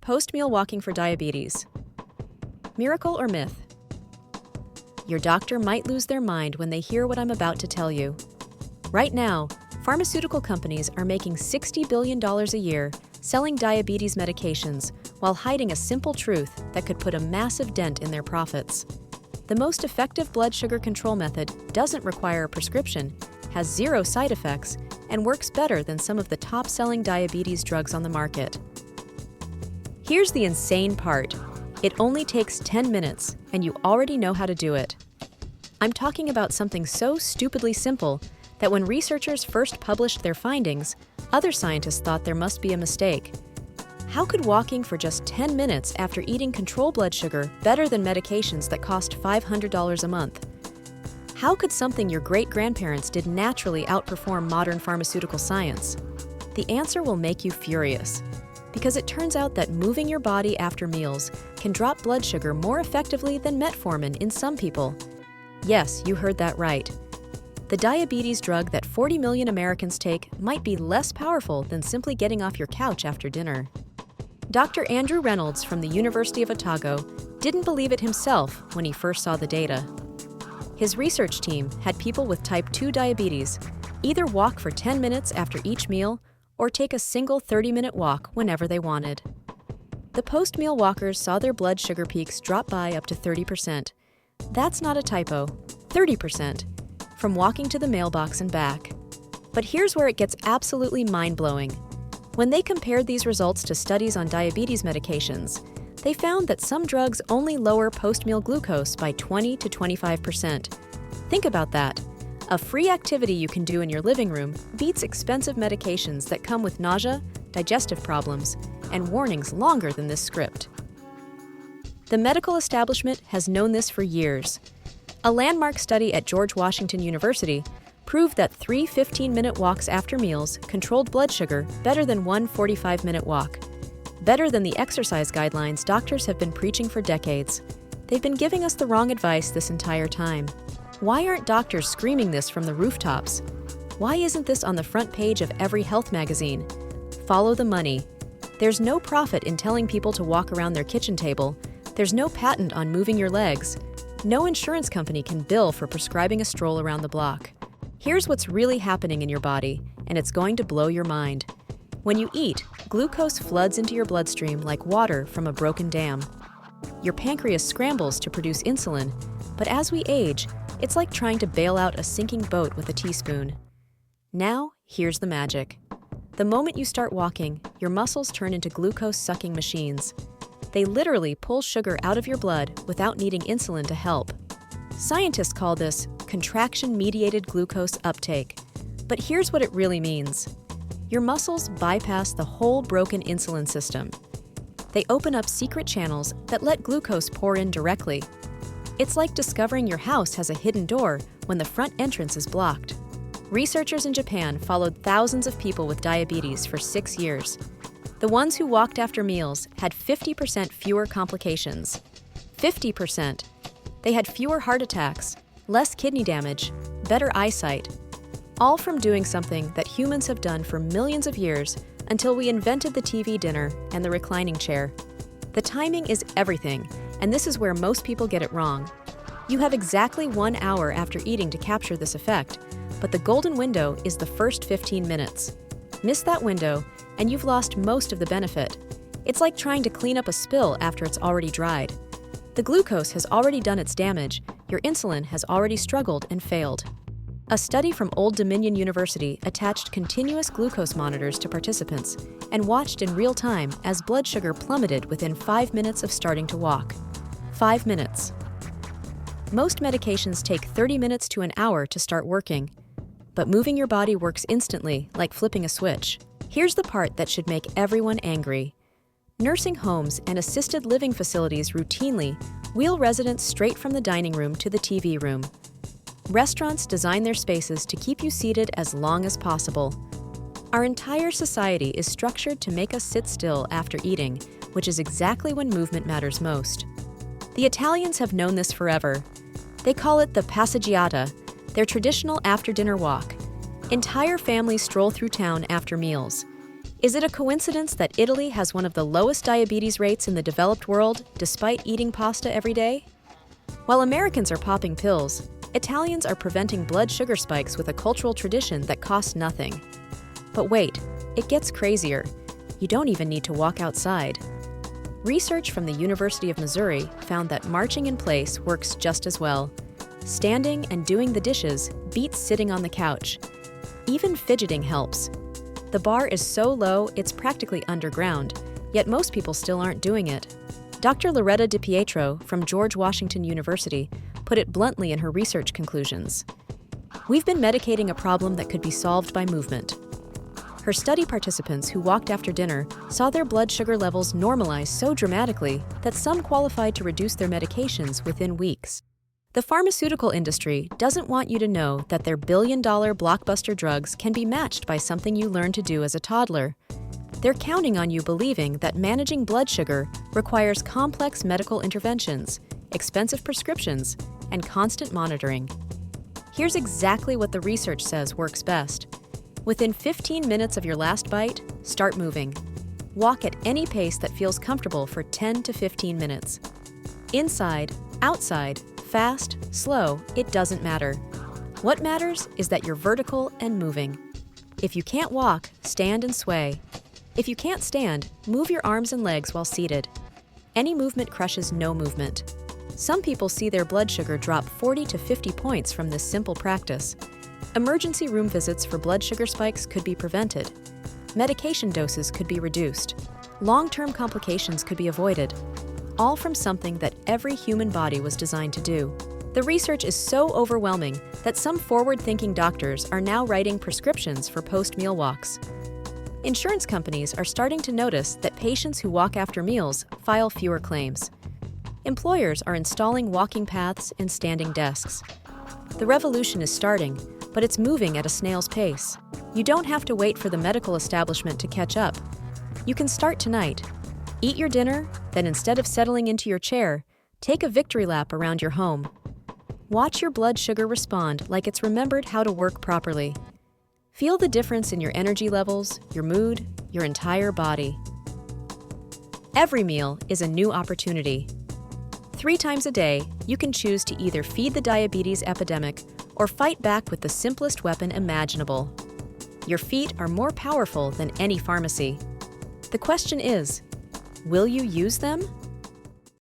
Post-meal walking for diabetes. Miracle or myth? Your doctor might lose their mind when they hear what I'm about to tell you. Right now, pharmaceutical companies are making $60 billion a year selling diabetes medications while hiding a simple truth that could put a massive dent in their profits. The most effective blood sugar control method doesn't require a prescription, has zero side effects, and works better than some of the top-selling diabetes drugs on the market. Here's the insane part. It only takes 10 minutes, and you already know how to do it. I'm talking about something so stupidly simple that when researchers first published their findings, other scientists thought there must be a mistake. How could walking for just 10 minutes after eating control blood sugar better than medications that cost $500 a month? How could something your great-grandparents did naturally outperform modern pharmaceutical science? The answer will make you furious, because it turns out that moving your body after meals can drop blood sugar more effectively than metformin in some people. Yes, you heard that right. The diabetes drug that 40 million Americans take might be less powerful than simply getting off your couch after dinner. Dr. Andrew Reynolds from the University of Otago didn't believe it himself when he first saw the data. His research team had people with type 2 diabetes either walk for 10 minutes after each meal or take a single 30-minute walk whenever they wanted. The post-meal walkers saw their blood sugar peaks drop by up to 30%. That's not a typo, 30%, from walking to the mailbox and back. But here's where it gets absolutely mind-blowing. When they compared these results to studies on diabetes medications, they found that some drugs only lower post-meal glucose by 20 to 25%. Think about that. A free activity you can do in your living room beats expensive medications that come with nausea, digestive problems, and warnings longer than this script. The medical establishment has known this for years. A landmark study at George Washington University proved that 3 15-minute walks after meals controlled blood sugar better than one 45-minute walk. Better than the exercise guidelines doctors have been preaching for decades. They've been giving us the wrong advice this entire time. Why aren't doctors screaming this from the rooftops? Why isn't this on the front page of every health magazine? Follow the money. There's no profit in telling people to walk around their kitchen table. There's no patent on moving your legs. No insurance company can bill for prescribing a stroll around the block. Here's what's really happening in your body, and it's going to blow your mind. When you eat, glucose floods into your bloodstream like water from a broken dam. Your pancreas scrambles to produce insulin, but as we age, it's like trying to bail out a sinking boat with a teaspoon. Now, here's the magic. The moment you start walking, your muscles turn into glucose-sucking machines. They literally pull sugar out of your blood without needing insulin to help. Scientists call this contraction-mediated glucose uptake. But here's what it really means. Your muscles bypass the whole broken insulin system. They open up secret channels that let glucose pour in directly. It's like discovering your house has a hidden door when the front entrance is blocked. Researchers in Japan followed thousands of people with diabetes for 6 years. The ones who walked after meals had 50% fewer complications. 50%. They had fewer heart attacks, less kidney damage, better eyesight. All from doing something that humans have done for millions of years until we invented the TV dinner and the reclining chair. The timing is everything, and this is where most people get it wrong. You have exactly 1 hour after eating to capture this effect, but the golden window is the first 15 minutes. Miss that window, and you've lost most of the benefit. It's like trying to clean up a spill after it's already dried. The glucose has already done its damage, your insulin has already struggled and failed. A study from Old Dominion University attached continuous glucose monitors to participants and watched in real time as blood sugar plummeted within 5 minutes of starting to walk. 5 minutes. Most medications take 30 minutes to an hour to start working, but moving your body works instantly, like flipping a switch. Here's the part that should make everyone angry. Nursing homes and assisted living facilities routinely wheel residents straight from the dining room to the TV room. Restaurants design their spaces to keep you seated as long as possible. Our entire society is structured to make us sit still after eating, which is exactly when movement matters most. The Italians have known this forever. They call it the passeggiata, their traditional after-dinner walk. Entire families stroll through town after meals. Is it a coincidence that Italy has one of the lowest diabetes rates in the developed world despite eating pasta every day? While Americans are popping pills, Italians are preventing blood sugar spikes with a cultural tradition that costs nothing. But wait, it gets crazier. You don't even need to walk outside. Research from the University of Missouri found that marching in place works just as well. Standing and doing the dishes beats sitting on the couch. Even fidgeting helps. The bar is so low it's practically underground, yet most people still aren't doing it. Dr. Loretta DiPietro from George Washington University put it bluntly in her research conclusions. We've been medicating a problem that could be solved by movement. Her study participants who walked after dinner saw their blood sugar levels normalize so dramatically that some qualified to reduce their medications within weeks. The pharmaceutical industry doesn't want you to know that their billion-dollar blockbuster drugs can be matched by something you learned to do as a toddler. They're counting on you believing that managing blood sugar requires complex medical interventions, expensive prescriptions, and constant monitoring. Here's exactly what the research says works best. Within 15 minutes of your last bite, start moving. Walk at any pace that feels comfortable for 10 to 15 minutes. Inside, outside, fast, slow, it doesn't matter. What matters is that you're vertical and moving. If you can't walk, stand and sway. If you can't stand, move your arms and legs while seated. Any movement crushes no movement. Some people see their blood sugar drop 40 to 50 points from this simple practice. Emergency room visits for blood sugar spikes could be prevented. Medication doses could be reduced. Long-term complications could be avoided. All from something that every human body was designed to do. The research is so overwhelming that some forward-thinking doctors are now writing prescriptions for post-meal walks. Insurance companies are starting to notice that patients who walk after meals file fewer claims. Employers are installing walking paths and standing desks. The revolution is starting, but it's moving at a snail's pace. You don't have to wait for the medical establishment to catch up. You can start tonight. Eat your dinner, then instead of settling into your chair, take a victory lap around your home. Watch your blood sugar respond like it's remembered how to work properly. Feel the difference in your energy levels, your mood, your entire body. Every meal is a new opportunity. 3 times a day, you can choose to either feed the diabetes epidemic or fight back with the simplest weapon imaginable. Your feet are more powerful than any pharmacy. The question is, will you use them?